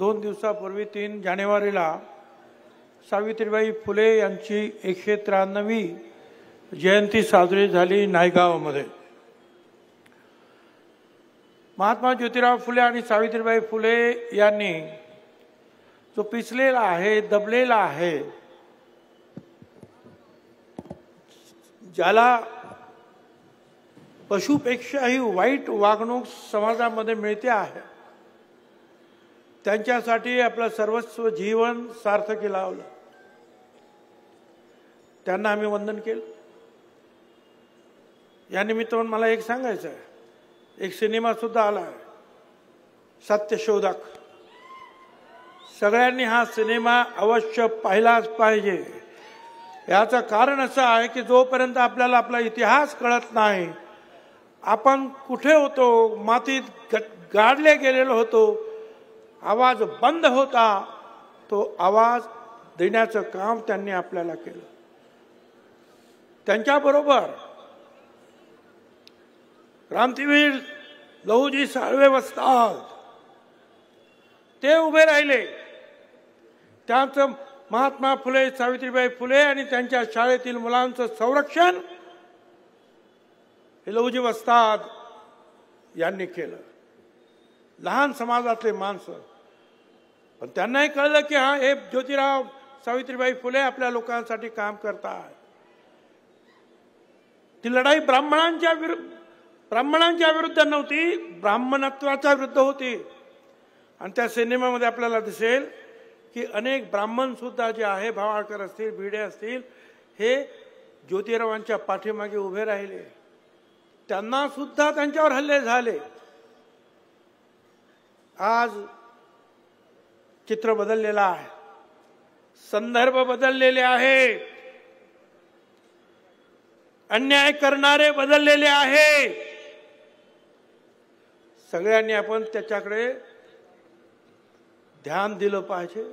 2 दिवसापूर्वी 3 जानेवारीला सावित्रीबाई फुले यांची 193वी जयंती साजरी झाली नायगावमध्ये। महात्मा ज्योतिराव फुले आणि सावित्रीबाई फुले यांनी जो पिचलेला आहे, दबलेला आहे, ज्याला पशुपेक्षाही वाईट वागणूक समाजामध्ये मिळते आहे, त्यांच्यासाठी आपलं सर्वस्व जीवन सार्थकी लावलं। त्यांना आम्ही वंदन केलं। या निमित्तानं मला एक सांगायचं आहे, एक सिनेमा सुद्धा आला आहे, सत्यशोधक। सगळ्यांनी हा सिनेमा अवश्य पाहिलाच पाहिजे। याचं कारण असं आहे की जोपर्यंत आपल्याला आपला इतिहास कळत नाही, आपण कुठे होतो, मातीत गाडले गेलेलो होतो, आवाज बंद होता, तो आवाज देण्याचं काम त्यांनी आपल्याला केलं। त्यांच्याबरोबर क्रांतीवीर लहुजी साळवे वस्ताद ते उभे राहिले। त्यांचं महात्मा फुले, सावित्रीबाई फुले आणि त्यांच्या शाळेतील मुलांचं संरक्षण हे लहुजी वस्ताद यांनी केलं। लहान समाजातले माणसं, पण त्यांनाही कळलं की हा हे ज्योतिराव सावित्रीबाई फुले आपल्या लोकांसाठी काम करतात। ती लढाई ब्राह्मणांच्या विरुद्ध नव्हती, ब्राह्मणत्वाच्या विरुद्ध होती। आणि त्या सिनेमामध्ये आपल्याला दिसेल की अनेक ब्राह्मण सुद्धा जे आहे, भावाळकर असतील, भिडे असतील, हे ज्योतिरावांच्या पाठीमागे उभे राहिले। त्यांना सुद्धा त्यांच्यावर हल्ले झाले। आज चित्र बदललेलं आहे, संदर्भ बदललेले आहे, अन्याय करणारे बदललेले आहे। सगळ्यांनी आपण त्याच्याकडे ध्यान दिलं पाहिजे,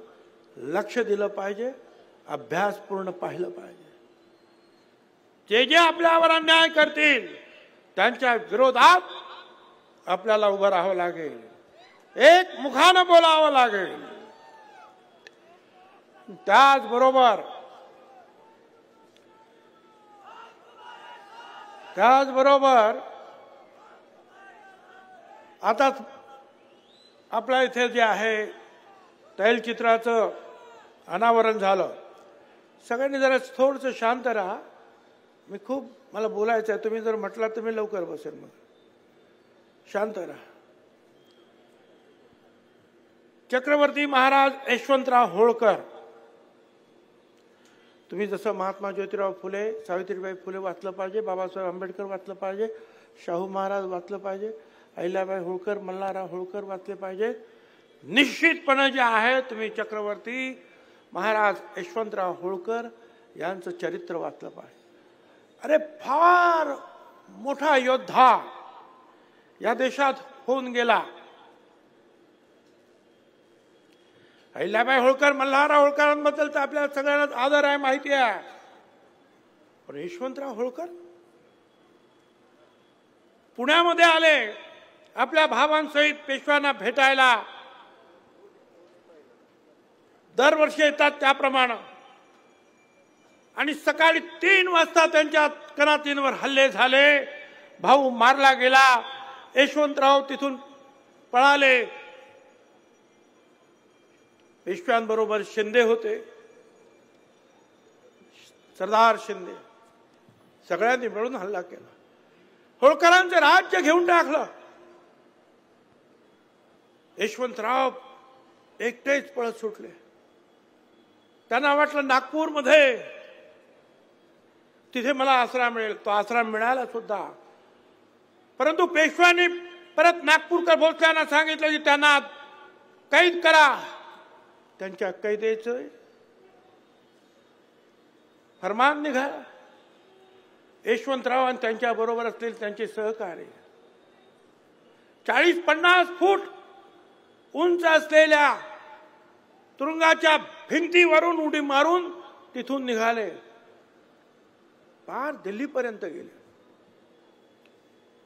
लक्ष दिलं पाहिजे, अभ्यासपूर्ण पाहिलं पाहिजे। जे जे आपल्यावर अन्याय करतील त्यांच्या विरोधात आपल्याला उभं राहावं लागेल, एक मुखानं बोलावं लागेल। त्याचबरोबर आता आपल्या इथे जे आहे तैलचित्राचं अनावरण झालं। सगळ्यांनी जरा थोडंसं शांत राहा, मला बोलायचं आहे। तुम्ही जर म्हटलं तर मी लवकर बसेल, मग शांत राहा। चक्रवर्ती महाराज यशवंतराव होळकर, तुम्ही जसं महात्मा ज्योतिराव फुले, सावित्रीबाई फुले वाचलं पाहिजे, बाबासाहेब आंबेडकर वाचलं पाहिजे, शाहू महाराज वाचलं पाहिजे, अहिल्याबाई होळकर, मल्हारराव होळकर वाचले पाहिजे, निश्चितपणे जे आहे तुम्ही चक्रवर्ती महाराज यशवंतराव होळकर यांचं चरित्र वाचलं पाहिजे। अरे फार मोठा योद्धा या देशात होऊन गेला। अहिल्याबाई होळकर, मल्हारराव होळकरांबद्दल तर आपल्याला सगळ्यांनाच आदर आहे, माहिती आहे। पण यशवंतराव होळकर पुण्यामध्ये आले आपल्या भावांसहित पेशव्यांना भेटायला, दरवर्षी येतात त्याप्रमाणे, आणि सकाळी 3 वाजता त्यांच्या कनातींवर हल्ले झाले, भाऊ मारला गेला, यशवंतराव तिथून पळाले। पेशव्यांबरोबर शिंदे होते, सरदार शिंदे, सगळ्यांनी मिळून हल्ला केला, होळकरांचं राज्य घेऊन टाकलं। यशवंतराव एकटेच पळत सुटले। त्यांना वाटलं नागपूरमध्ये तिथे मला आसरा मिळेल, तो आसरा मिळाला सुद्धा। परंतु पेशव्यांनी परत नागपूरकर भोसल्यांना सांगितलं की त्यांना कैद करा। त्यांच्या कैदेचं फरमान निघाला। यशवंतराव आणि त्यांच्या बरोबर असलेले त्यांचे सहकारी 40-50 फूट उंच असलेल्या तुरुंगाच्या भिंतीवरून उडी मारून तिथून निघाले, पार दिल्लीपर्यंत गेले।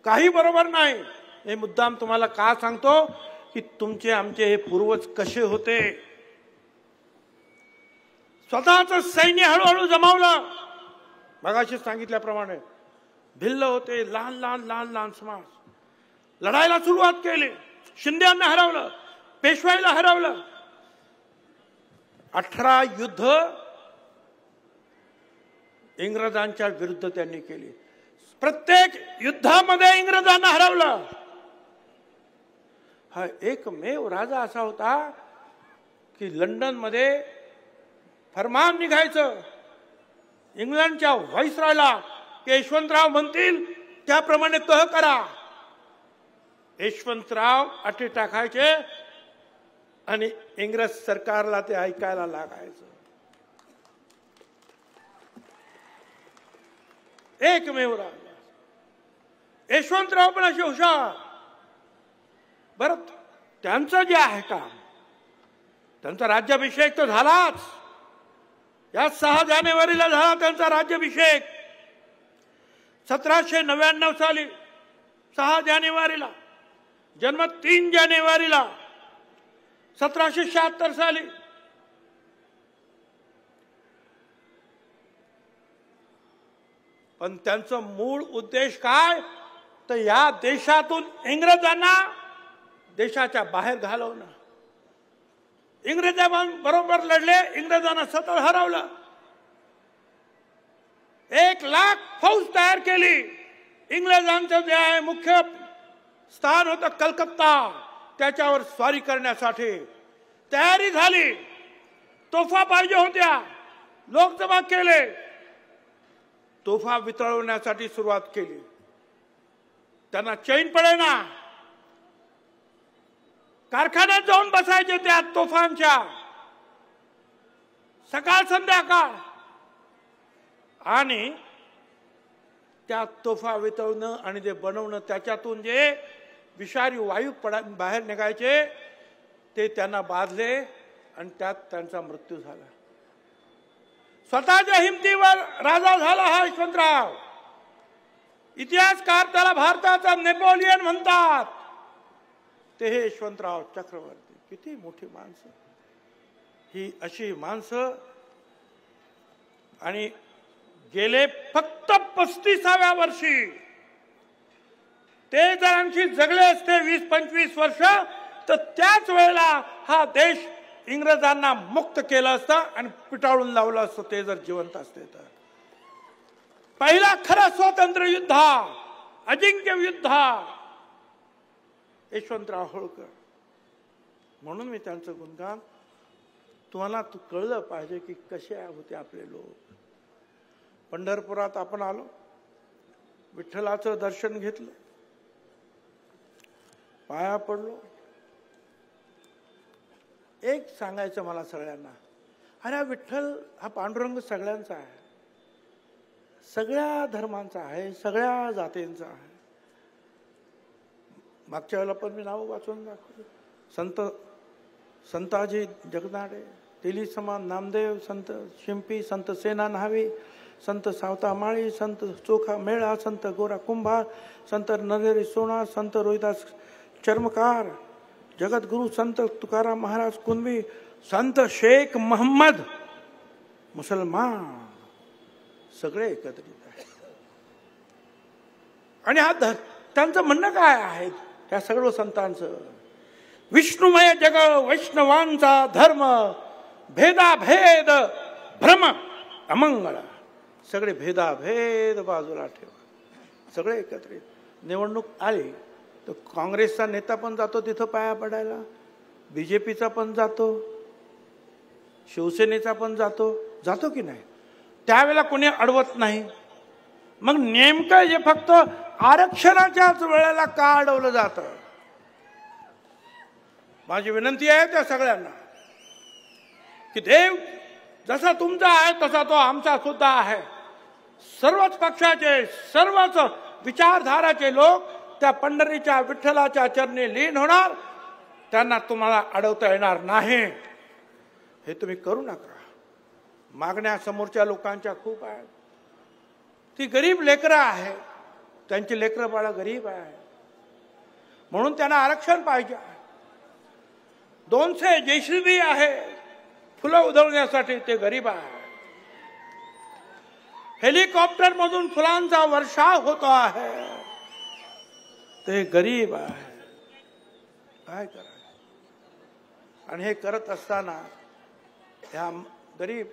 काही बरोबर नाही, हे मुद्दाम तुम्हाला का सांगतो, की तुमचे आमचे हे पूर्वज कसे होते. स्वतःच सैन्य हळूहळू जमावलं. मगाशी सांगितल्याप्रमाणे भिल्ल होते, लहान लहान लहान लहान समाज. लढायला सुरुवात केली. शिंद्यांना हरवलं, पेशवाईला हरवलं. 18 युद्ध इंग्रजांच्या विरुद्ध त्यांनी केली. प्रत्येक युद्धामध्ये इंग्रजांना हरवलं. हा एकमेव राजा असा होता की लंडन मध्ये फरमान निघायचं इंग्लंडच्या व्हाईसरॉयला की यशवंतराव म्हणतील त्याप्रमाणे तह करा. यशवंतराव अटी टाकायचे आणि इंग्रज सरकारला ते ऐकायला लागायचं. एकमेव राजा. यशवंतराव पण असे हुशार. बरं, त्यांचं जे आहे का, त्यांचा राज्याभिषेक तर झालाच. या 6 जानेवारीला झाला त्यांचा राज्याभिषेक. 1799 साली 6 जानेवारीला. जन्म 3 जानेवारीला 1776 साली. पण त्यांचा मूळ उद्देश काय, तर या देशातून इंग्रजांना देशाच्या बाहेर घालवणं. इंग्रजांबरोबर लढले, इंग्रजांना सतत हरवलं. 1 लाख फौज तयार केली. इंग्रजांचं जे आहे मुख्य स्थान होतं कलकत्ता, त्याच्यावर स्वारी करण्यासाठी तयारी झाली. तोफा पाहिजे होत्या, लोक जमा केले. तोफा वितळवण्यासाठी सुरुवात केली. त्यांना चैन पडेना. कारखान्यात जाऊन बसायचे त्या तोफांच्या, सकाळ संध्याकाळ. आणि त्या तोफा वितळणं आणि ते बनवणं, त्याच्यातून जे विषारी वायू बाहेर निघायचे ते त्यांना बाधले आणि त्यात त्यांचा मृत्यू झाला. स्वतःच्या हिमतीवर राजा झाला हा यशवंतराव. इतिहासकार त्याला भारताचा नेपोलियन म्हणतात. ते हे यशवंतराव चक्रवर्ती. किती मोठी माणसं ही, अशी माणसं. आणि गेले फक्त 35व्या वर्षी ते जर आणखी जगले असते 20-25 वर्ष, तर त्याच वेळेला हा देश इंग्रजांना मुक्त केलं असतं आणि पिटाळून लावलं असतं ते जर जिवंत असते तर. पहिला खरा स्वातंत्र्य युद्ध, अजिंक्य युद्ध यशवंतराव होळकर. म्हणून मी त्यांचं गुणगान, तुम्हाला कळलं पाहिजे की कसे होते आपले लोक. पंढरपुरात आपण आलो, विठ्ठलाचं दर्शन घेतलं, पाया पडलो. एक सांगायचं मला सगळ्यांना, अरे विठ्ठल हा पांडुरंग सगळ्यांचा आहे, सगळ्या धर्मांचा आहे, सगळ्या जातींचा आहे. मागच्या वेळेला पण मी नाव वाचून दाखवलं. संताजी जगनाडे, तेली समान नामदेव, संत शिंपी, संत सेना न्हावी, संत सावता माळी, संत चोखा मेळा, संत गोरा कुंभार, संत नरेरी सोना, संत रोहिदास चर्मकार, जगद्गुरु संत तुकाराम महाराज कुणबी, संत शेख मोहम्मद मुसलमान, सगळे एकत्रित आहे. आणि हा त्यांचं म्हणणं काय आहे त्या सर्व संतांचं, विष्णुमय जग वैष्णवांचा धर्म, भेदाभेद भ्रम अमंगळ. सगळे भेदाभेद बाजूला ठेवा, सगळे एकत्रित. निवडणूक आली तर काँग्रेसचा नेता पण जातो तिथं पाया पडायला, बीजेपीचा पण जातो, शिवसेनेचा पण जातो की नाही. त्यावेळेला कोणी अडवत नाही. मग नेमकं जे फक्त आरक्षणाच्याच वेळेला का अडवलं जातं. माझी विनंती आहे त्या सगळ्यांना की देव जसा तुमचा आहे तसा तो आमचा सुद्धा आहे. सर्वच पक्षाचे, सर्वच विचारधाराचे लोक त्या पंढरीच्या विठ्ठलाच्या चरणी लीन होणार. त्यांना तुम्हाला अडवता येणार नाही. हे तुम्ही करू नका. मागण्या समोरच्या लोकांच्या खूप आहेत. ती गरीब लेकरं आहे, त्यांची लेकरं बाळं गरीब आहे, म्हणून त्यांना आरक्षण पाहिजे. 200 JCB आहे फुलं उधळण्यासाठी, ते गरीब आहे. हेलिकॉप्टर मधून फुलांचा वर्षाव होतो आहे, ते गरीब आहे. काय करायचं? आणि हे करत असताना ह्या गरीब,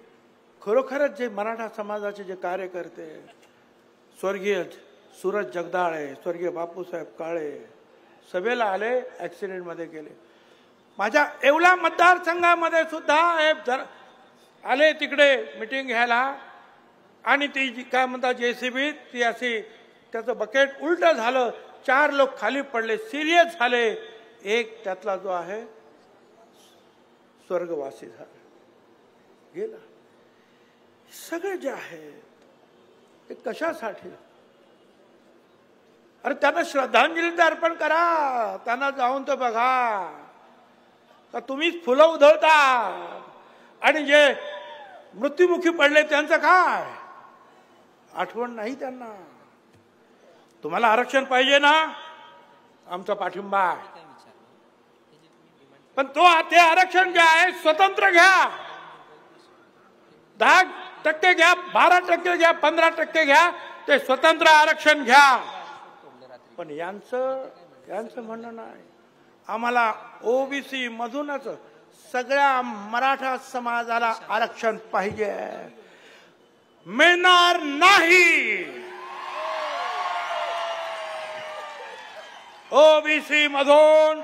खरोखरच जे मराठा समाजाचे जे कार्यकर्ते, स्वर्गीय सूरज जगदाळे, स्वर्गीय बापूसाहेब काळे सभेला आले, ऍक्सिडेंट मध्ये गेले. माझ्या येवला मतदारसंघामध्ये सुद्धा आले तिकडे मीटिंग घ्यायला, आणि ती काय म्हणतात JCB, ती अशी त्याचं बकेट उलट झालं, 4 लोक खाली पडले, सिरियस झाले. एक त्यातला जो आहे स्वर्गवासी झाला, गेला. सगळे जे आहेत ते कशासाठी? अरे त्यांना श्रद्धांजली अर्पण करा, त्यांना जाऊन तर बघा का तुम्हीच फुलं उधळता, आणि जे मृत्युमुखी पडले त्यांचं काय आठवण नाही त्यांना. तुम्हाला आरक्षण पाहिजे ना, आमचा पाठिंबा आहे, पण ते आरक्षण जे आहे स्वतंत्र घ्या. 10% घ्या, 12% घ्या, 15% घ्या, ते स्वतंत्र आरक्षण घ्या. पण यांचं म्हणणं नाही, आम्हाला OBC मधूनच सगळ्या मराठा समाजाला आरक्षण पाहिजे. मिळणार नाही. OBC मधून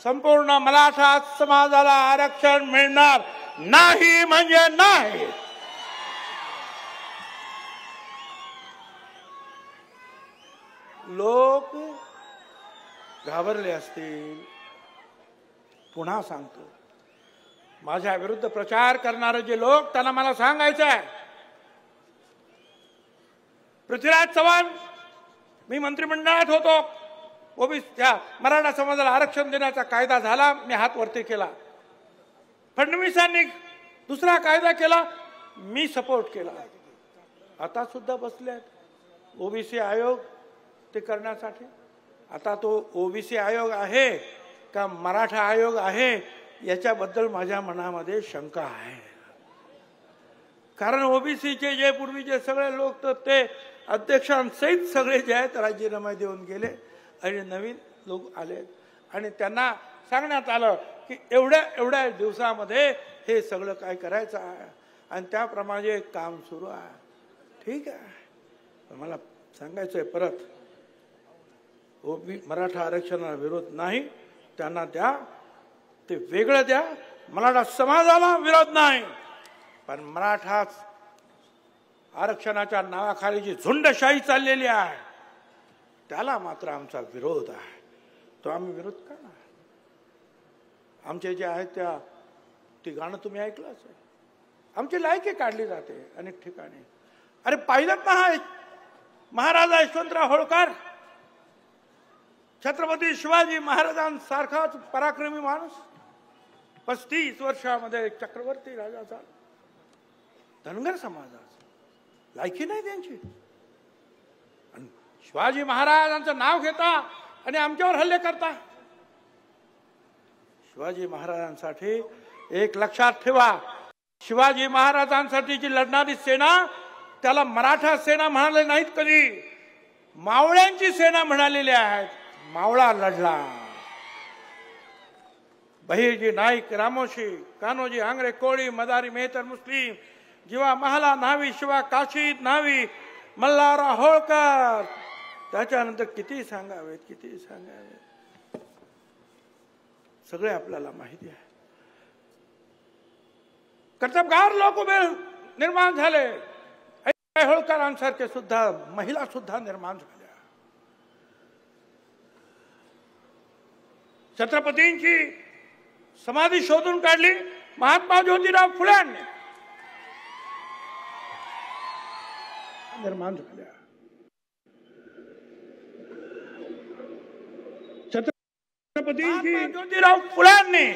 संपूर्ण मराठा समाजाला आरक्षण मिळणार नाही म्हणजे नाही. लोक घाबरले असतील. पुन्हा सांगतो, माझ्या विरुद्ध प्रचार करणारे जे लोक, त्यांना मला सांगायचं आहे, पृथ्वीराज चव्हाण, मी मंत्रिमंडळात होतो, त्या मराठा समाजाला आरक्षण देण्याचा कायदा झाला, मी हात वरती केला. फडणवीसांनी दुसरा कायदा केला, मी सपोर्ट केला. आता सुद्धा बसले OBC आयोग ते करण्यासाठी. आता तो OBC आयोग आहे का मराठा आयोग आहे याच्याबद्दल माझ्या मनामध्ये शंका आहे. कारण OBCचे जे पूर्वीचे सगळे लोक तर ते अध्यक्षांसहित सगळे जे आहेत राजीनामे देऊन गेले, आणि नवीन लोक आले, आणि त्यांना सांगण्यात आलं की एवढ्या दिवसामध्ये हे सगळं काय करायचं आहे, आणि त्याप्रमाणे काम सुरू आहे. ठीक आहे, मला सांगायचं आहे परत, मराठा आरक्षणाला विरोध नाही, त्यांना द्या, ते वेगळं द्या. मराठा समाजाला विरोध नाही, पण मराठा आरक्षणाच्या नावाखाली जी झुंडशाही चाललेली आहे त्याला मात्र आमचा विरोध आहे. तो आम्ही विरोध करणार. आमचे जे आहेत ती गाणं तुम्ही ऐकलंच आहे, आमची लायकी काढली जाते अनेक ठिकाणी. अरे पाहिलं ना, महाराजा यशवंतराव होळकर, छत्रपती शिवाजी महाराजांसारखाच पराक्रमी माणूस, 35 वर्षामध्ये चक्रवर्ती राजा झाला. धनगर समाजाचा लायकी नाही त्यांची, आणि शिवाजी महाराजांचं नाव घेता आणि आमच्यावर हल्ले करता. शिवाजी महाराजांसाठी एक लक्षात ठेवा, शिवाजी महाराजांसाठी जी लढणारी सेना, त्याला मराठा सेना म्हणाले नाहीत कधी, मावळ्यांची सेना म्हणालेली आहेत. मावळा लढला. बहिर्जी नाईक, रामोशी, कान्होजी आंग्रे, कोळी, मदारी, मेहतर, मुस्लिम, जीवा महाला न्हावी, शिवा काशीद न्हावी, मल्हारराव होळकर, त्याच्यानंतर किती सांगावेत. सगळे आपल्याला माहिती आहे. कर्तबगार लोक उभे निर्माण झाले, होळकरांसारखे सुद्धा महिला सुद्धा निर्माण झाल्या. छत्रपतींची समाधी शोधून काढली महात्मा ज्योतिराव फुल्यांनी, निर्माण झाल्या. छत्रपतींची ज्योतिराव फुल्यांनी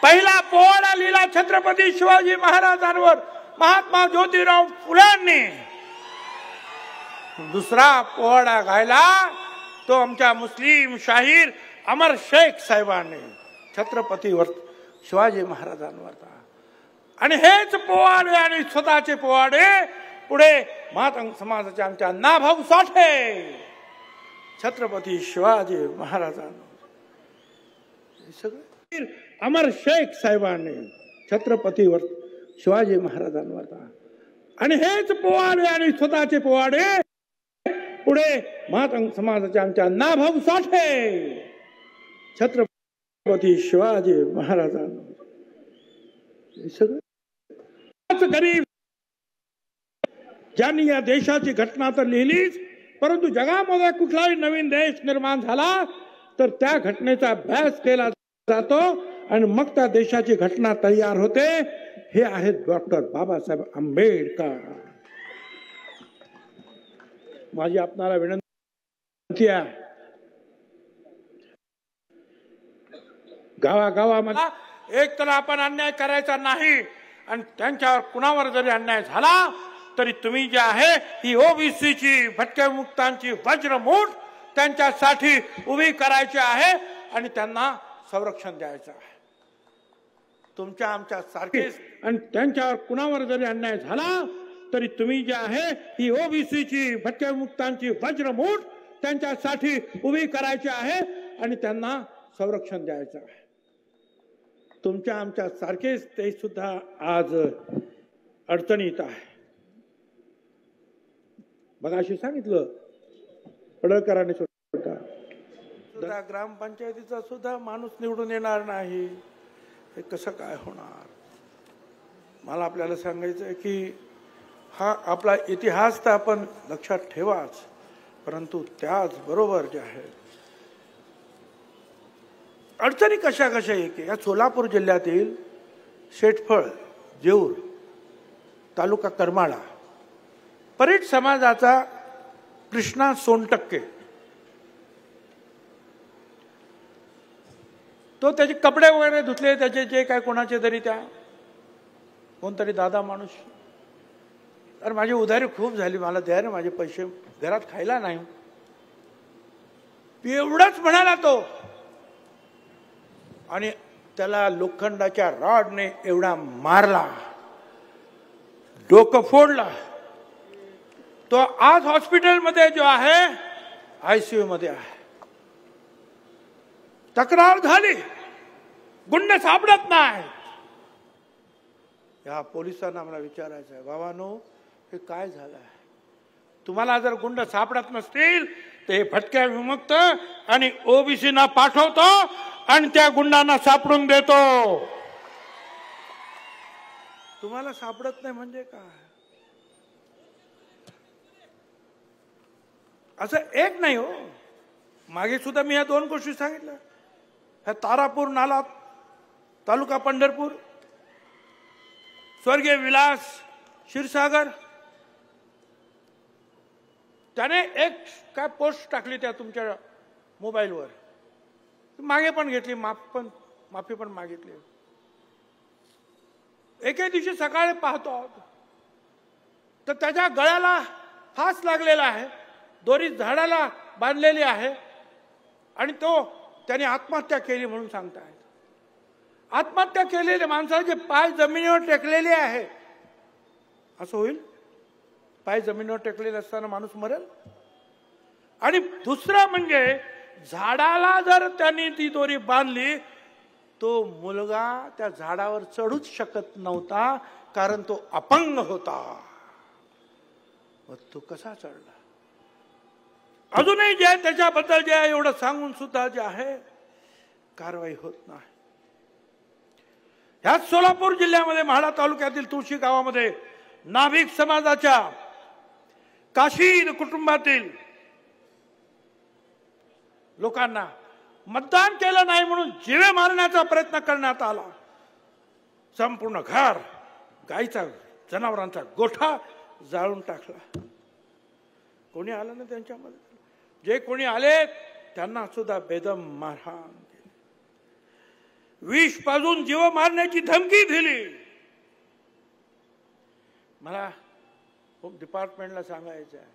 पहिला पोवाडा लिहिला छत्रपती शिवाजी महाराजांवर महात्मा ज्योतिराव फुल्यांनी. दुसरा पोवाडा गायला तो आमच्या मुस्लिम शाहीर अमर शेख साहेबांनी. छत्रपती शिवाजी महाराजांवरचा. आणि हेच पोवाडे आणि स्वतःचे पोवाडे पुढे मातंग समाजाच्या आमच्या नाभाऊ साठे छत्रपती शिवाजी महाराजांवर सगळे अमर शेख साहेबांनी छत्रपती शिवाजी महाराजांवरचा. आणि हेच पोवाडे आणि स्वतःचे पोवाडे पुढे मातंग समाजाच्या आमच्या नाभाऊ साठे छत्रपती शिवाजी महाराजांवर सगळं गरीब ज्यांनी या देशाची घटना तर लिहिलीच, परंतु जगामध्ये कुठलाही नवीन देश निर्माण झाला तर त्या घटनेचा अभ्यास केला जातो आणि मग त्या देशाची घटना तयार होते. हे आहेत डॉक्टर बाबासाहेब आंबेडकर. माझी आपणाला विनंती आहे, गावागावामध्ये एक तर आपण अन्याय करायचा नाही आणि त्यांच्यावर कुणावर जरी अन्याय झाला तरी तुम्ही जे आहे ही ओबीसीची भटक्या मुक्तांची वज्रमूठ त्यांच्यासाठी उभी करायची आहे आणि त्यांना संरक्षण द्यायचं आहे. तुमच्या आमच्या सारखेच आणि त्यांच्यावर कुणावर जरी अन्याय झाला तरी तुम्ही जे आहे ही ओबीसीची भटक्या मुक्तांची वज्रमूठ त्यांच्यासाठी उभी करायची आहे आणि त्यांना संरक्षण द्यायचं आहे. तुमच्या आमच्या सारखेच ते सुद्धा आज अडचणीत आहे. मगाशी सांगितलं पडळकरांनी सुद्धा ग्रामपंचायतीचा सुद्धा माणूस निवडून येणार नाही. हे कसं काय होणार? मला आपल्याला सांगायचं आहे की हा आपला इतिहास तर आपण लक्षात ठेवाच, परंतु त्याच बरोबर जे आहे अडचणी कशा कशा येते. या सोलापूर जिल्ह्यातील शेटफळ, जेऊर तालुका करमाळा परीट समाजाचा कृष्णा सोनटक्के तो त्याचे कपडे वगैरे धुतले, त्याचे जे काय कोणाचे तरी त्या कोणतरी दादा माणूस, तर माझी उधारी खूप झाली, मला द्या रे माझे पैसे, घरात खायला नाही. एवढंच म्हणाला तो आणि त्याला लोखंडाच्या रॉडने एवढा मारला, डोकं फोडला. तो आज हॉस्पिटलमध्ये जो आहे आयसीयू मध्ये आहे. तक्रार झाली, गुंड सापडत नाही. या पोलिसांना मला विचारायचं आहे, बाबांनो हे काय झालं आहे? तुम्हाला जर गुंड सापडत नसतील तर हे भटक्या विमुक्त आणि ओबीसीना पाठवतो आणि त्या गुंडांना सापडून देतो. तुम्हाला सापडत नाही म्हणजे काय? असं एक नाही हो. मागे सुद्धा मी या दोन गोष्टी सांगितल्या. ह्या तारापूर नाला तालुका पंढरपूर, स्वर्गीय विलास क्षीरसागर त्याने एक काय पोस्ट टाकली त्या तुमच्या मोबाईलवर, मागे पण घेतली, माफी पण मागितली. एके दिवशी सकाळी पाहतो तर त्याच्या गळ्याला फास लागलेला आहे, दोरी झाडाला बांधलेली आहे आणि तो त्याने आत्महत्या केली म्हणून सांगतायत. आत्महत्या केलेले माणसाचे पाय जमिनीवर टेकलेले आहे. असं होईल? पाय जमिनीवर टेकलेले असताना माणूस मरेल? आणि दुसरं म्हणजे झाडाला जर त्यांनी ती दोरी बांधली तो मुलगा त्या झाडावर चढूच शकत नव्हता, कारण तो अपंग होता. तो कसा चढला? अजूनही जे त्याच्याबद्दल जे आहे एवढं सांगून सुद्धा जे आहे कारवाई होत नाही. ह्याच सोलापूर जिल्ह्यामध्ये म्हाडा तालुक्यातील तुळशी गावामध्ये नाभिक समाजाच्या काशीद कुटुंबातील लोकांना मतदान केलं नाही म्हणून जीवे मारण्याचा प्रयत्न करण्यात आला. संपूर्ण घर, गाईचा, जनावरांचा गोठा जाळून टाकला. कोणी आलं ना त्यांच्यामध्ये? जे कोणी आले त्यांना सुद्धा बेदम मारहाण केली, विष पाजून जीव मारण्याची धमकी दिली. मला खूप डिपार्टमेंटला सांगायचं आहे,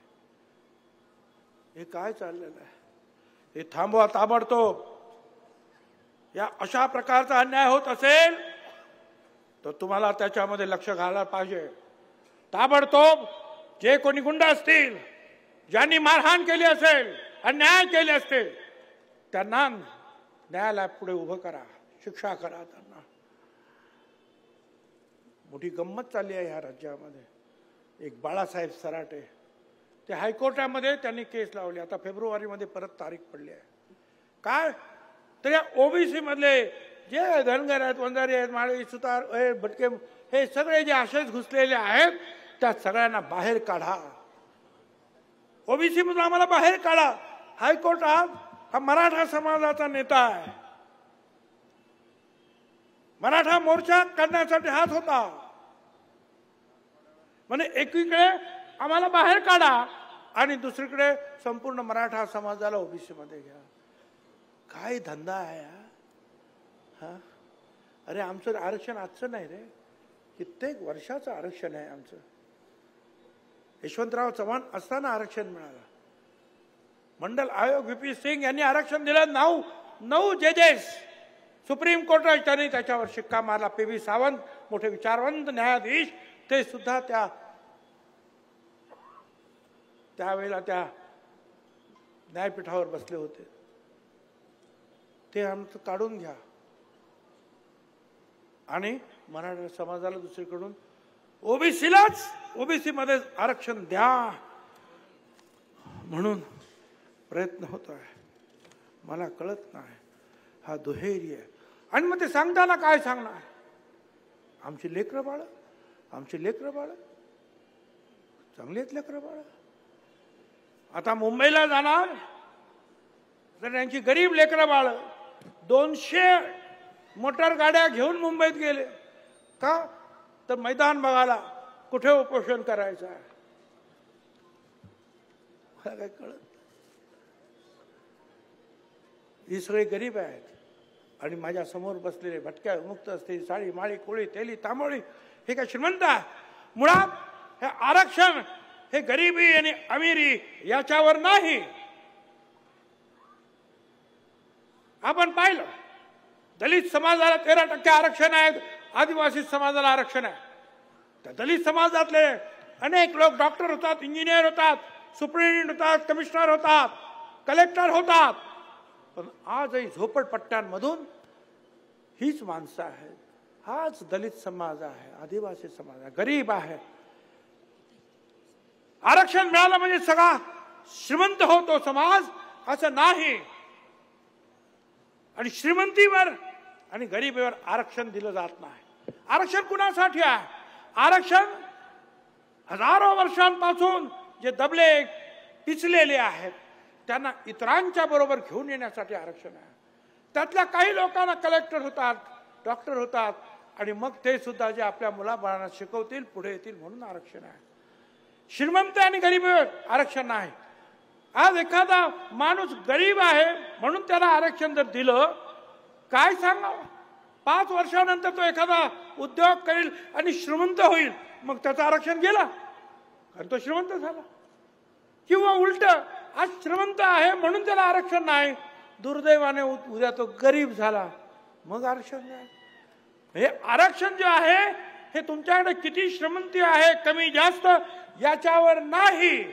हे काय चाललेलं आहे? हे थांबवा ताबडतोब. या अशा प्रकारचा अन्याय होत असेल तर तुम्हाला त्याच्यामध्ये लक्ष घालायला पाहिजे. ताबडतोब जे कोणी गुंड असतील, ज्यांनी मारहाण केली असेल, अन्याय केले असतील, त्यांना न्यायालयात पुढे उभं करा, शिक्षा करा. त्यांना मोठी गंमत चालली आहे ह्या राज्यामध्ये. एक बाळासाहेब सराटे, ते हायकोर्टामध्ये त्यांनी केस लावली. आता फेब्रुवारीमध्ये परत तारीख पडली आहे. काय तर या ओबीसी मधले जे धनगर आहेत, वंजारी आहेत, माळी, सुतार, भटके, हे सगळे जे असेच घुसलेले आहेत, त्या सगळ्यांना बाहेर काढा. ओबीसी मधून आम्हाला बाहेर काढा. हायकोर्ट हा मराठा समाजाचा नेता आहे. मराठा मोर्चा काढण्यासाठी हात होता. म्हणजे एकीकडे आम्हाला बाहेर काढा आणि दुसरीकडे संपूर्ण मराठा समाजाला ओबीसी मध्ये घ्या. काय धंदा आहे हा? अरे आमचं आरक्षण आजचं नाही रे, कित्येक वर्षाचं आरक्षण आहे आमचं. यशवंतराव चव्हाण असताना आरक्षण मिळालं. मंडल आयोग व्हीपी सिंग यांनी आरक्षण दिलं. 9 जजेस सुप्रीम कोर्टात त्यांनी त्याच्यावर शिक्का मारला. पी.व्ही. सावंत मोठे विचारवंत न्यायाधीश, ते सुद्धा त्यावेळेला त्या न्यायपीठावर बसले होते. ते आमचं काढून घ्या आणि मराठा समाजाला दुसरीकडून ओबीसी मध्ये आरक्षण द्या म्हणून प्रयत्न होतो आहे. मला कळत नाही हा दुहेरी आहे. आणि मग ते सांगताना काय सांगणार? आमची लेकरं बाळ चांगली आहेत लेकरं बाळ. आता मुंबईला जाणार तर त्यांची गरीब लेकरं बाळ 200 मोटर गाड्या घेऊन मुंबईत गेले. का तर मैदान बघायला, कुठे उपोषण करायचं आहे. मला काय कळत. ही सगळे गरीब आहेत आणि माझ्या समोर बसलेले भटक्या, मुक्त असतील, साळी, माळी, कोळी, तेली, तांबोळी, हे काय श्रीमंत आहे? मुळात हे आरक्षण हे गरिबी आणि अमिरी याच्यावर नाही. आपण पाहिलं दलित समाजाला 13% आरक्षण आहे, आदिवासी समाजाला आरक्षण आहे. त्या दलित समाजातले अनेक लोक डॉक्टर होतात, इंजिनियर होतात, सुप्रिंटेंडेंट होतात, कमिशनर होतात, कलेक्टर होतात. पण आजही झोपडपट्ट्यांमधून हीच माणसं आहेत. हाच दलित समाज आहे, आदिवासी समाज आहे, गरीब आहे. आरक्षण मिळालं म्हणजे सगळा श्रीमंत होतो समाज असं नाही. आणि श्रीमंतीवर आणि गरिबीवर आरक्षण दिलं जात नाही. आरक्षण कुणासाठी आहे? आरक्षण हजारो वर्षांपासून जे दबले पिचलेले आहेत त्यांना इतरांच्या बरोबर घेऊन येण्यासाठी आरक्षण आहे. त्यातल्या काही लोकांना कलेक्टर होतात, डॉक्टर होतात आणि मग ते सुद्धा जे आपल्या मुलाबाळांना शिकवतील, पुढे येतील म्हणून आरक्षण आहे. श्रीमंत आणि गरीबीवर आरक्षण नाही. आज एखादा माणूस गरीब आहे म्हणून त्याला आरक्षण जर दिलं, काय सांगावं? 5 वर्षानंतर तो एखादा उद्योग करेल आणि श्रीमंत होईल, मग त्याचं आरक्षण गेला कारण तो श्रीमंत झाला. किंवा उलट, आज श्रीमंत आहे म्हणून त्याला आरक्षण नाही, दुर्दैवाने उद्या तो गरीब झाला, मग आरक्षण नाही. हे आरक्षण जे आहे हे तुमच्याकडे किती श्रीमंती आहे, कमी जास्त, याच्यावर नाही.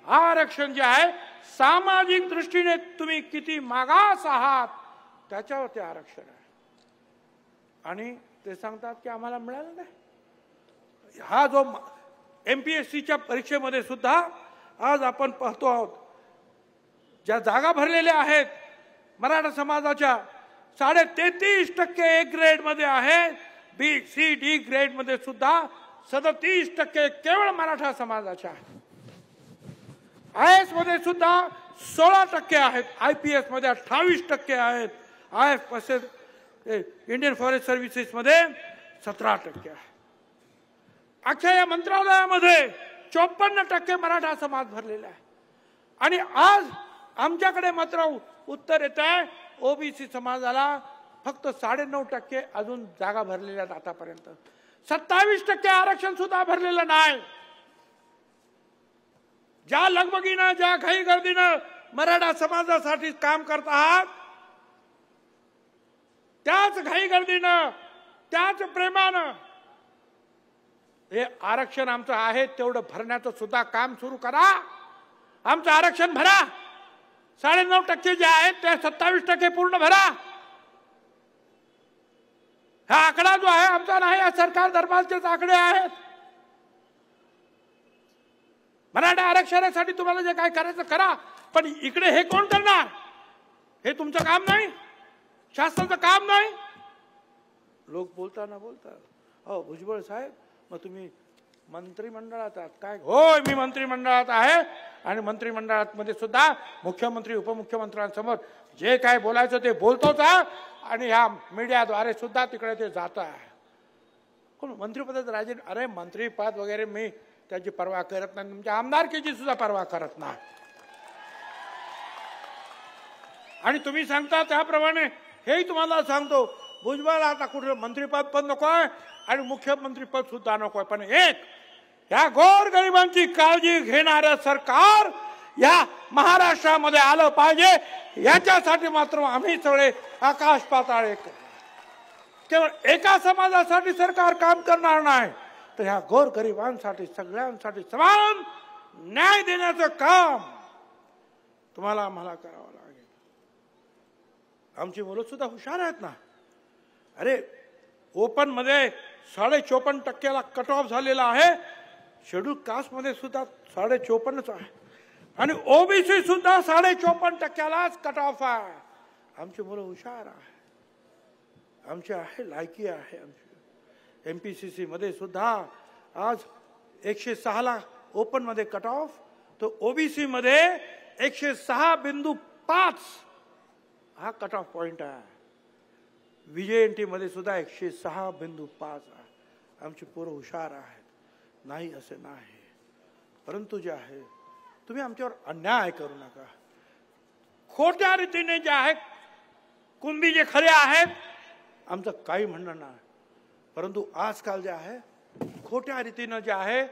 आरक्षण जे आहे सामाजिक दृष्टीने तुम्ही किती मागास आहात त्याच्यावर ते आरक्षण आहे. आणि ते सांगतात की आम्हाला मिळालं नाही. हा जो MPSCच्या परीक्षेमध्ये सुद्धा आज आपण पाहतो आहोत, ज्या जागा भरलेल्या आहेत मराठा समाजाच्या 33.5% A ग्रेड मध्ये आहे. B, C, D ग्रेड मध्ये सुद्धा 37% केवळ मराठा समाजाच्या आहेत. IAS मध्ये सुद्धा 16% आहेत. IPS मध्ये 28% आहेत. IF इंडियन फॉरेस्ट सर्व्हिसेस मध्ये 17% आहे. अख्ख्या या मंत्रालयामध्ये 54% मराठा समाज भरलेला आहे. आणि आज आमच्याकडे मात्र उत्तर येत आहे ओबीसी समाजाला फक्त 9.5% अजून जागा भरलेल्या आहेत आतापर्यंत. 27% आरक्षण सुद्धा भरलेलं नाही. ज्या लगबगीनं, ज्या घाई गर्दीनं मराठा समाजासाठी काम करत आहात त्याच घाईगर्दीनं, त्याच प्रेमानं हे आरक्षण आमचं आहे तेवढं भरण्याचं सुद्धा काम सुरू करा. आमचं आरक्षण भरा. 9.5% जे आहेत ते 27% पूर्ण भरा. हा आकडा जो आहे आमचा नाही, या सरकार दरबारचेच आकडे आहेत. मराठा आरक्षणासाठी तुम्हाला जे काय करायचं करा, पण इकडे हे कोण करणार? हे तुमचं काम नाही, शासनाचं काम नाही. लोक बोलताना बोलतात, हो भुजबळ साहेब मग तुम्ही मंत्रिमंडळात आहात काय? होय, मी मंत्रिमंडळात आहे आणि मंत्रिमंडळात मध्ये सुद्धा मुख्यमंत्री उपमुख्यमंत्र्यांसमोर जे काय बोलायचं ते बोलतोच आहे आणि ह्या मीडियाद्वारे सुद्धा तिकडे ते जात आहे. कोण मंत्रिपदात राजे? अरे मंत्रिपद वगैरे मी त्याची पर्वा करत नाही, तुमच्या आमदारकीची सुद्धा पर्वा करत नाही. आणि तुम्ही सांगता त्याप्रमाणे हेही तुम्हाला सांगतो, भुजबळ आता कुठे मंत्रिपद पण नकोय आणि मुख्यमंत्रीपद सुद्धा नकोय, पण एक या गोरगरिबांची काळजी घेणारं सरकार या महाराष्ट्रामध्ये आलं पाहिजे. याच्यासाठी मात्र आम्ही सगळे आकाश पाताळ एक. केवळ एका समाजासाठी सरकार काम करणार नाही, तर ह्या गोरगरिबांसाठी सगळ्यांसाठी समान न्याय देण्याचं काम तुम्हाला आम्हाला करावं लागेल. आमची मुलं सुद्धा हुशार आहेत ना. अरे ओपन मध्ये 54.5% कट ऑफ झालेला आहे. शेड्यूल कास्ट मध्ये सुद्धा 54.5% आहे आणि ओबीसी सुद्धा 54.5%लाच कट ऑफ आहे. आमची मुलं हुशार आहे, आमची आहे लायकी आहे. आमची MPCC मध्ये सुद्धा आज 106ला ओपन मध्ये कट ऑफ, तो ओबीसी मध्ये 106.5 हा कट ऑफ पॉइंट आहे. VJNT मध्ये सुद्धा 106.5 आहे. आमची पोरं हुशार आहेत, नाही असे नाही. परंतु जे आहे तुम्ही आमच्यावर अन्याय करू नका. खोट्या रीतीने जे आहे कुणबी जे खरे आहेत आमचं काही म्हणणं नाही, परंतु आजकाल जे आहे खोट्या रीतीनं जे आहे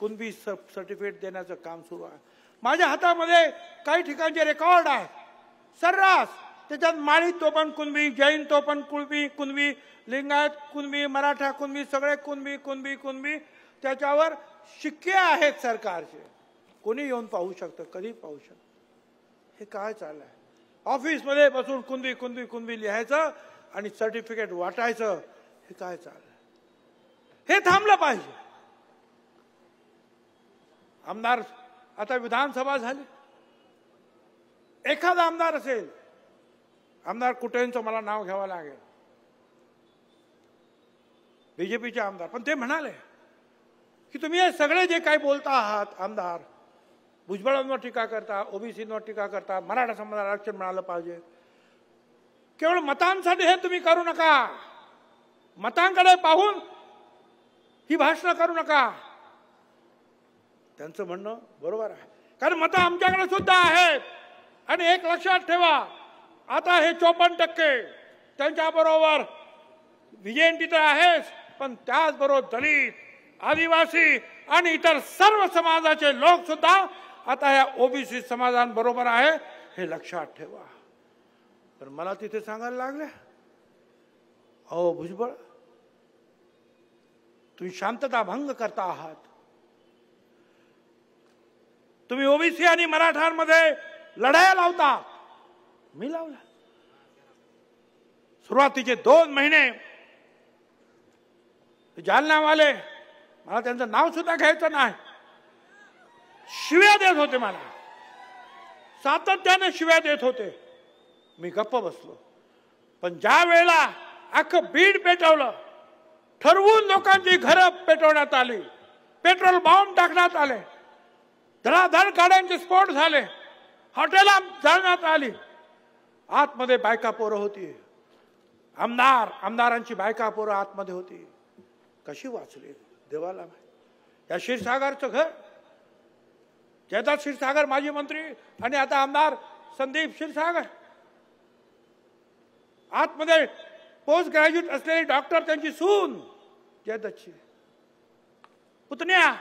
कुणबी सर्टिफिकेट देण्याचं काम सुरू आहे. माझ्या हातामध्ये काही ठिकाणचे रेकॉर्ड आहे सर्रास. त्याच्यात माळी तो पण कुणबी, जैन तो पण कुणबी, लिंगायत कुणबी, मराठा कुणबी, सगळे कुणबी. त्याच्यावर शिक्के आहेत सरकारचे. कोणी येऊन पाहू शकतं, कधी पाहू शकतं. हे काय चाललंय? ऑफिसमध्ये बसून कुणबी लिहायचं आणि सर्टिफिकेट वाटायचं. हे काय चाललंय? हे थांबलं पाहिजे. आमदार आता विधानसभा झाली, एखादा आमदार असेल, आमदार कुठेंचं मला नाव घ्यावं लागेल, बीजेपीचे आमदार, पण ते म्हणाले की तुम्ही हे सगळे जे काही बोलता आहात आमदार, भुजबळांवर टीका करता, ओबीसींवर टीका करता, मराठा समाजाला आरक्षण मिळालं पाहिजे, केवळ मतांसाठी हे तुम्ही करू नका. मतांकडे पाहून ही भाषणं करू नका. त्यांचं म्हणणं बरोबर आहे, कारण मतं आमच्याकडे सुद्धा आहेत. आणि एक लक्षात ठेवा, आता हे 54% त्यांच्याबरोबर VJNT तर आहेच, पण त्याचबरोबर दलित, आदिवासी आणि इतर सर्व समाजाचे लोक सुद्धा आता या ओबीसी समाजांबरोबर आहे, हे लक्षात ठेवा. पण मला तिथे सांगायला लागले, अहो भुजबळ तुम्ही शांतता भंग करता आहात. तुम्ही ओबीसी आणि मराठ्यांमध्ये लढाया लावता. मी लावला. सुरुवातीचे 2 महिने जालनावाले, मला त्यांचं नाव सुद्धा घ्यायचं नाही, शिव्या देत होते. मला सातत्याने शिव्या देत होते. मी गप्प बसलो. पण ज्या वेळेला अख्खं बीड पेटवलं, ठरवून लोकांची घरं पेटवण्यात आली, पेट्रोल बॉम्ब टाकण्यात आले, धडाधड गाड्यांचे स्फोट झाले, हॉटेला जाळण्यात आली, आतमध्ये बायका पोरं होती, आमदारांची बायका पोरं आतमध्ये होती. कशी वाचली देवाला माहिती. या क्षीरसागरचं घर, जयदास क्षीरसागर माजी मंत्री आणि आता आमदार संदीप क्षीरसागर, आतमध्ये पोस्ट ग्रॅज्युएट असलेली डॉक्टर, त्यांची सून जयदत्तची पुतण्या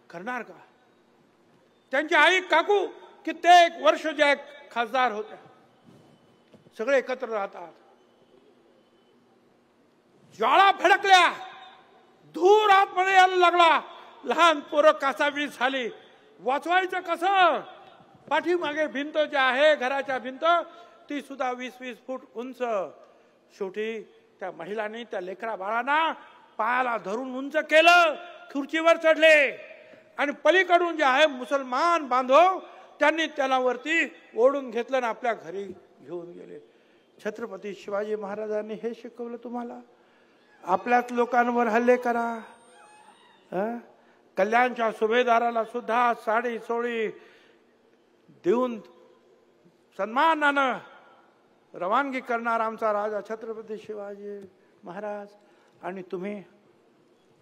करणार का? त्यांची आई काकू कित्येक वर्ष जे खासदार होत्या, सगळे एकत्र राहतात. ज्वाळा भडकल्या, धूर आतमध्ये यायला लागला, लहान पोरं कासावीस झाली. वाचवायचं कसं? पाठीमागे भिंत जी आहे घराच्या भिंत ती सुद्धा 20-20 फूट उंच. शेवटी त्या महिलांनी त्या लेकरा बाळांना पायाला धरून उंच केलं, खुर्चीवर चढले आणि पलीकडून जे आहे मुसलमान बांधव त्यांनी त्याला वरती ओढून घेतलं आणि आपल्या घरी घेऊन गेले. छत्रपती शिवाजी महाराजांनी हे शिकवलं तुम्हाला. आपल्याच लोकांवर हल्ले करा. कल्याणच्या सुभेदाराला सुद्धा साडी सोळी देऊन सन्मानानं रवानगी करणार आमचा राजा छत्रपती शिवाजी महाराज. आणि तुम्ही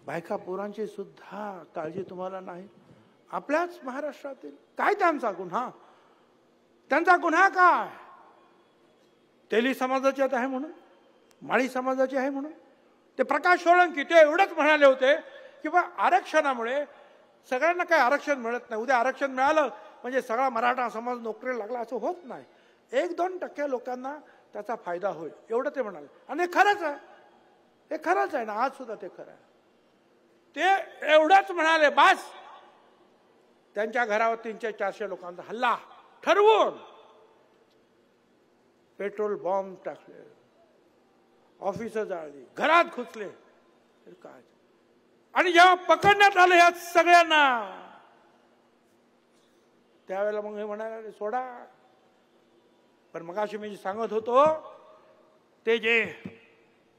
बायका पोरांची सुद्धा काळजी तुम्हाला नाही. आपल्याच महाराष्ट्रातील काय त्यांचा गुन्हा? त्यांचा गुन्हा काय? तेली समाजाचे आहे म्हणून, माळी समाजाचे आहे म्हणून. ते प्रकाश सोळंकी ते एवढंच म्हणाले होते की बा आरक्षणामुळे सगळ्यांना काही आरक्षण मिळत नाही, उद्या आरक्षण मिळालं म्हणजे सगळा मराठा समाज नोकरीला लागला, असं होत नाही. 1-2% लोकांना त्याचा फायदा होईल एवढं ते म्हणाले. आणि हे खरंच आहे, हे खरंच आहे ना, आज सुद्धा ते खरं आहे. ते एवढंच म्हणाले बास. त्यांच्या घरावर 300-400 लोकांचा हल्ला ठरवून पेट्रोल बॉम्ब टाकले, ऑफिस जाळली, घरात घुसले. काय? आणि जेव्हा पकडण्यात आलं या सगळ्यांना त्यावेळेला मग हे म्हणाले सोडा. पण मगाशी मी सांगत होतो ते जे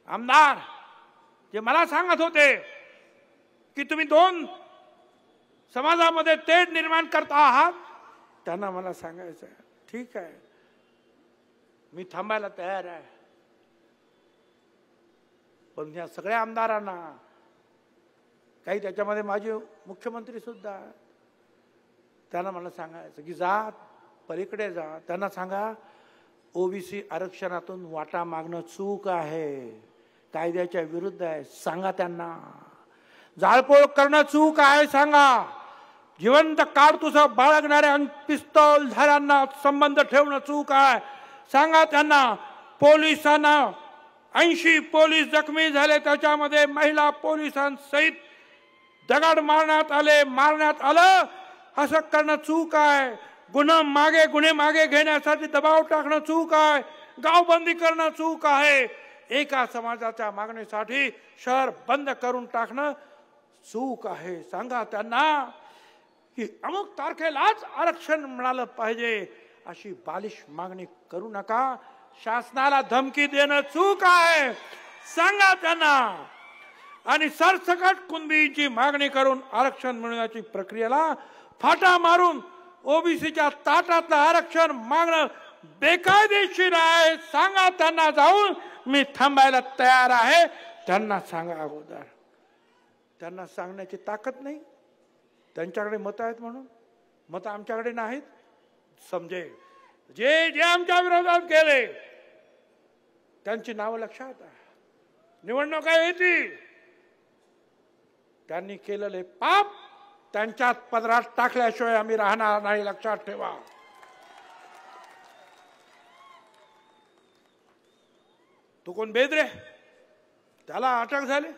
आमदार जे मला सांगत होते की तुम्ही 2 समाजामध्ये तेढ निर्माण करता आहात, त्यांना मला सांगायचं आहे ठीक आहे, मी थांबायला तयार आहे. पण या सगळ्या आमदारांना, काही त्याच्यामध्ये माझे मुख्यमंत्री सुद्धा, त्यांना मला सांगायचं की जा पलीकडे जा. त्यांना सांगा ओबीसी आरक्षणातून वाटा मागणं चूक आहे, कायद्याच्या विरुद्ध आहे. सांगा त्यांना. जाळपोळ करणं चूक आहे सांगा. जिवंत कारतुसं बाळगणाऱ्या पिस्तूल धाऱ्यांना संबंध ठेवणं चूक आहे सांगा त्यांना. पोलिसांना 80 पोलीस जखमी झाले, त्याच्यामध्ये महिला पोलिसांसहित दगड मारण्यात आलं. असं करणं चूक आहे. गुन्हे मागे घेण्यासाठी दबाव टाकणं चूक आहे. गावबंदी करणं चूक आहे. एका समाजाच्या मागणीसाठी शहर बंद करून टाकणं चूक आहे. सांगा त्यांना की अमुक तारखेलाच आरक्षण मिळालं पाहिजे, अशी बालिश मागणी करू नका. शासनाला धमकी देणं चूक आहे सांगा त्यांना. आणि सरसकट कुणबीची मागणी करून आरक्षण मिळवण्याची प्रक्रियेला फाटा मारून ओबीसीच्या ताटातलं आरक्षण मागणं बेकायदेशीर आहे सांगा त्यांना. जाऊन मी थांबायला तयार आहे त्यांना सांगा अगोदर. त्यांना सांगण्याची ताकद नाही. त्यांच्याकडे मतं आहेत म्हणून, मतं आमच्याकडे नाहीत. समजे जे जे आमच्या विरोधात गेले त्यांची नावं लक्षात आहे. निवडणुका येतील, त्यांनी केलेले पाप त्यांच्यात पदरात टाकल्याशिवाय आम्ही राहणार नाही, लक्षात ठेवा. तो कोण बेदरे, त्याला अटक झाली.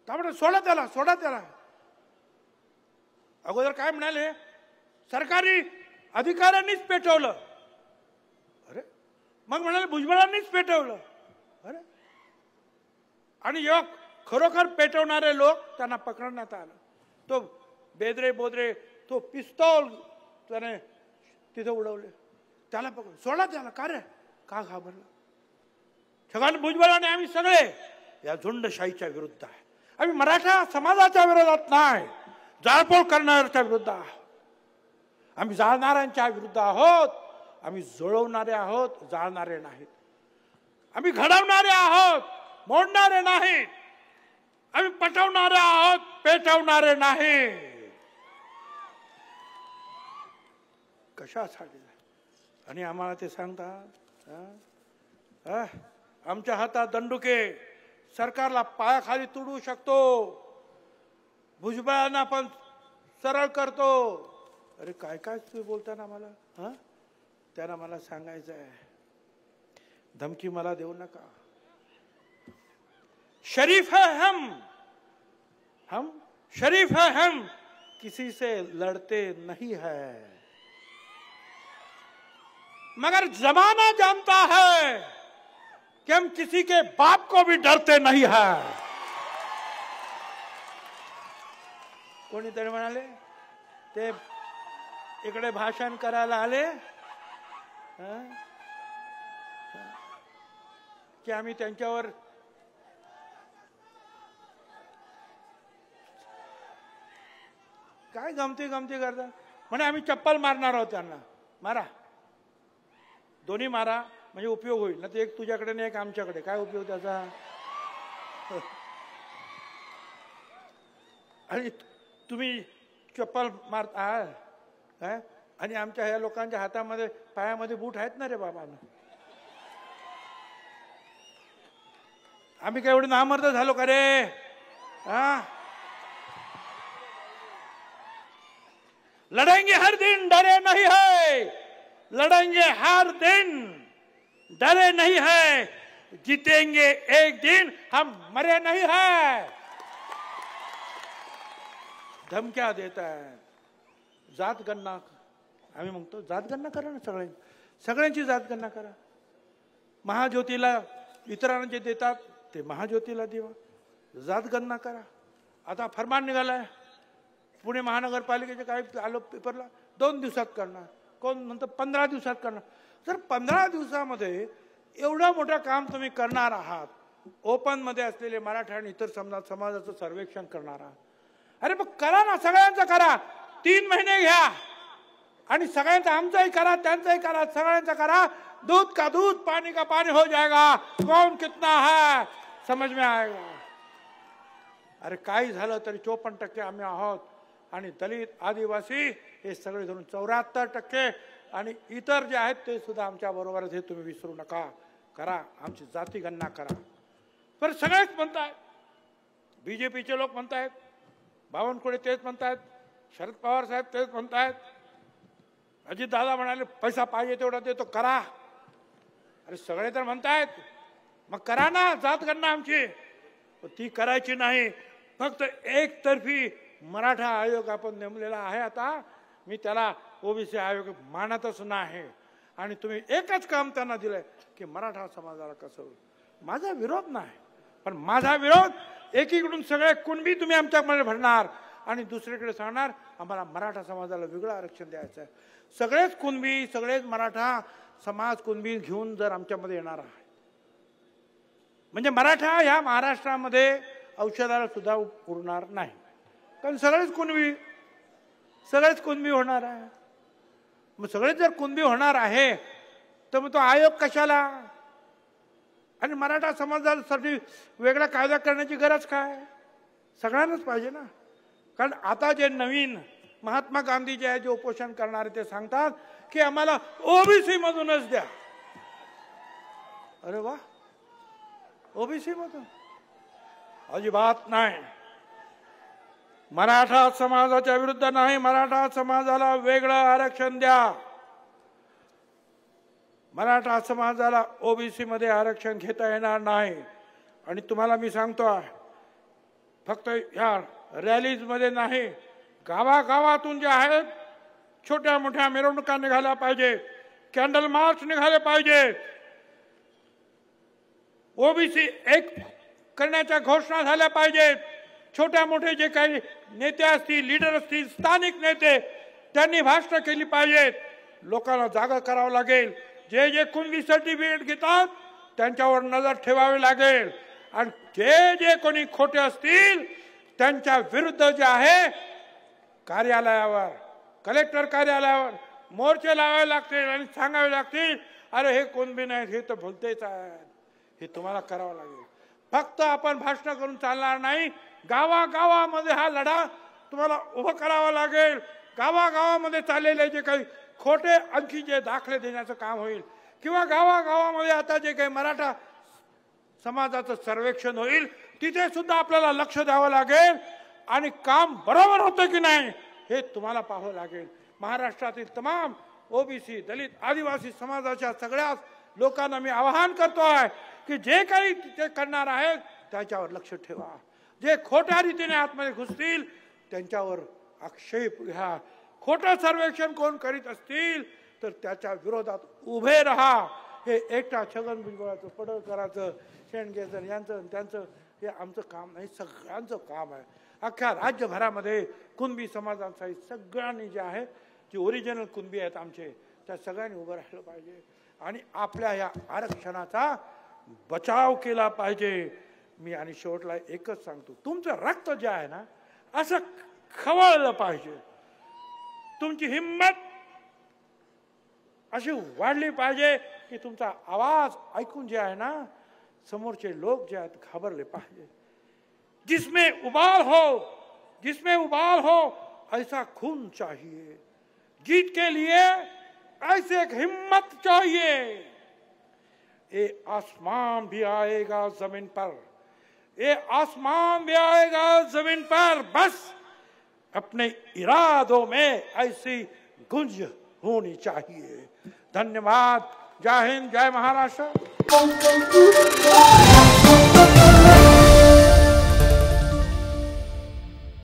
त्यामुळे सोडा त्याला. अगोदर काय म्हणाले, सरकारी अधिकाऱ्यांनीच पेटवलं. अरे मग म्हणाले भुजबळांनीच पेटवलं. अरे आणि जेव्हा खरोखर पेटवणारे लोक त्यांना पकडण्यात आलं. तो बोदरे तो पिस्तूल त्याने तिथे उडवले, त्याला पकड. सोडा त्याला. का रे, का घाबरला? छगन भुजबळ आणि आम्ही सगळे या झुंडशाहीच्या विरुद्ध आहे. आम्ही मराठा समाजाच्या विरोधात नाही, जाळपोळ करणाऱ्याच्या विरुद्ध आहोत. आम्ही जाळणाऱ्यांच्या विरुद्ध आहोत. आम्ही जुळवणारे आहोत, जाळणारे नाहीत. आम्ही घडवणारे आहोत, मोडणारे नाहीत. आम्ही पटवणारे आहोत, पेटवणारे नाही. कशासाठी? आणि आम्हाला ते सांगतात आमच्या हातात दंडुके, सरकारला पायाखाली तुडवू शकतो, भुजबळांना पण सरळ करतो. अरे काय तुम्ही बोलताना मला त्यांना मला सांगायचं आहे, धमकी मला देऊ नका. शरीफ है हम शरीफ है, हम किसी से लड़ते नहीं है, मगर जमाना जानता है कि हम किसी के बाप को भी डरते नहीं है। कोणीतरी म्हणाले ते इकडे भाषण करायला आले की आम्ही त्यांच्यावर काय गमती करतात, म्हणे आम्ही चप्पल मारणार आहोत त्यांना. मारा, दोन्ही मारा, म्हणजे उपयोग होईल ना. ते एक तुझ्याकडे नाही, एक आमच्याकडे. काय उपयोग त्याचा? आणि तुम्ही चप्पल मारता आणि आमच्या ह्या लोकांच्या हातामध्ये पायामध्ये बूट आहेत ना रे बाबा. आम्ही काय एवढे नामर्द झालो का रे? लड़ेंगे हर दिन, डरे नहीं है, लड़ेंगे हर दिन, डरे नहीं है, जीतेंगे एक दिन, हम मरे नहीं है. धमक्या देता है. जात गणना आम्ही म्हणतो, जात गणना करा ना. सगळ्यांची जात गणना करा. महाज्योतीला इतरांना जे देतात ते महाज्योतीला देवा. जात गणना करा. आता फरमान निघालाय पुणे महानगरपालिकेचे, काय आलो पेपरला, 2 दिवसात करणार, कोण म्हणतं 15 दिवसात करणार. जर 15 दिवसामध्ये एवढं मोठं काम तुम्ही करणार आहात, ओपन मध्ये असलेले मराठा आणि इतर समाजाचं सर्वेक्षण करणार आहात, अरे मग करा ना, सगळ्यांचं करा. 3 महिने घ्या आणि सगळ्यांचं, आमचाही करा, त्यांचाही करा, सगळ्यांचं करा. दूध का दूध, पानी का पानी हो जाएगा. कौन कितना है समझ में आएगा. अरे काही झालं तरी 54% आम्ही आहोत आणि दलित, आदिवासी हे सगळे धरून 74% आणि इतर जे आहेत ते सुद्धा आमच्या बरोबर आहेत. हे तुम्ही विसरू नका. करा, आमची जाती गणना करा. पण सगळेच म्हणतायत, बीजेपीचे लोक म्हणतायत, बावनकुळे तेच म्हणतायत, शरद पवार साहेब तेच म्हणतायत, अजित दादा म्हणाले पैसा पाहिजे तेवढा देतो, करा. अरे सगळे तर म्हणतायत, मग करा ना जात गणना आमची. ती करायची नाही, फक्त एकतर्फी मराठा आयोग आपण नेमलेला आहे. आता मी त्याला ओबीसी आयोग मानतच नाही. आणि तुम्ही एकच काम त्यांना दिलंय की मराठा समाजाला कसं. माझा विरोध नाही, पण माझा विरोध एकीकडून सगळे कुणबी तुम्ही आमच्यामध्ये भरणार आणि दुसरीकडे सांगणार आम्हाला मराठा समाजाला वेगळं आरक्षण द्यायचं आहे. सगळेच कुणबी, सगळेच मराठा समाज कुणबी घेऊन जर आमच्यामध्ये येणार आहे, म्हणजे मराठा ह्या महाराष्ट्रामध्ये औषधाला सुद्धा उरणार नाही. कारण सगळेच कुणबी होणार आहे. मग सगळेच जर कुणबी होणार आहे तर मग तो आयोग कशाला? आणि मराठा समाजासाठी वेगळा कायदा करण्याची गरज काय? सगळ्यांनाच पाहिजे ना. कारण आता जे नवीन महात्मा गांधी जे आहे, जे उपोषण करणारे, ते सांगतात की आम्हाला ओबीसी मधूनच द्या. अरे वा, ओबीसी मधून? अजिबात नाही. मराठा समाजाच्या विरुद्ध नाही. मराठा समाजाला वेगळं आरक्षण द्या. मराठा समाजाला ओबीसी मध्ये आरक्षण घेता येणार नाही. आणि तुम्हाला मी सांगतो, फक्त ह्या रॅलीज मध्ये नाही, गावागावातून जे आहेत छोट्या मोठ्या मिरवणुका निघाल्या पाहिजे, कॅन्डल मार्च निघाले पाहिजे, ओबीसी एक करण्याच्या घोषणा झाल्या पाहिजेत. छोट्या मोठे जे काही नेते असतील, लीडर असतील, स्थानिक नेते, त्यांनी भाषण केली पाहिजेत. लोकांना जागा करावं लागेल. जे जे कुणबी सर्टिफिकेट घेतात त्यांच्यावर नजर ठेवावी लागेल. आणि जे कोणी खोटे असतील त्यांच्या विरुद्ध जे आहे कार्यालयावर, कलेक्टर कार्यालयावर मोर्चे लावावे लागतील आणि सांगावे लागतील, अरे हे कुणबी नाहीत, हे तर भलतेच आहेत. हे तुम्हाला करावं लागेल. फक्त आपण भाषण करून चालणार नाही. गावागावामध्ये हा लढा तुम्हाला उभं करावा लागेल. गावागावामध्ये चाललेले जे काही खोटे आणखी जे दाखले देण्याचं काम होईल, किंवा गावागावामध्ये आता जे काही मराठा समाजाचं सर्वेक्षण होईल, तिथे सुद्धा आपल्याला लक्ष द्यावं लागेल आणि काम बरोबर होतं की नाही हे तुम्हाला पाहावं लागेल. महाराष्ट्रातील तमाम ओबीसी, दलित, आदिवासी समाजाच्या सगळ्या लोकांना मी आवाहन करतो आहे की जे काही ते करणार आहेत त्याच्यावर लक्ष ठेवा. जे खोट्या रीतीने आतमध्ये घुसतील त्यांच्यावर आक्षेप घ्या. खोटं सर्वेक्षण कोण करीत असतील तर त्याच्या विरोधात उभे राहा. हे एकटा छगन भुजबळाचं, पडळकरांचं, शेंडगेचं, यांचं त्यांचं हे आमचं काम नाही, सगळ्यांचं काम आहे. अख्ख्या राज्यभरामध्ये कुणबी समाजासाठी सगळ्यांनी जे आहे जे ओरिजिनल कुणबी आहेत आमचे त्या सगळ्यांनी उभं राहिलं पाहिजे आणि आपल्या या आरक्षणाचा बचाव केला पाहिजे. मी आणि शेवटला एकच सांगतो, तुमचं रक्त जे आहे ना असं खवळलं पाहिजे. तुमची हिम्मत अशी वाढली पाहिजे की तुमचा आवाज ऐकून जे आहे ना समोरचे लोक जे आहेत घाबरले पाहिजे. जिसमें उबाल हो ऐसा खून चाहिए. जीत के लिए ऐसे एक हिम्मत चाहिए. ये आसमान भी आएगा जमीन पर, ये आसमान भी आएगा जमीन पर. बस अपने इरादों में ऐसी गुंज होनी चाहिए. धन्यवाद. जय हिंद, जय महाराष्ट्र.